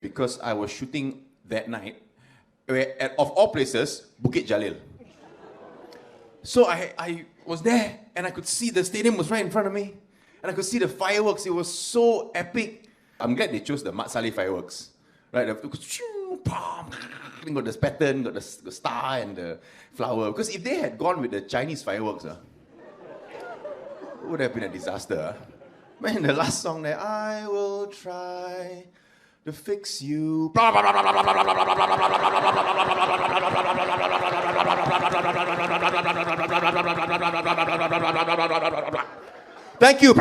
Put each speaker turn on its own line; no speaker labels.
because I was shooting that night, of all places, Bukit Jalil. So I was there, and I could see the stadium was right in front of me, and I could see the fireworks. It was so epic. I'm glad they chose the Mat Salleh fireworks, right? Then got the pattern, got the star and the flower. Because if they had gone with the Chinese fireworks, it would have been a disaster. Man, the last song there, I will try to fix you. Thank you.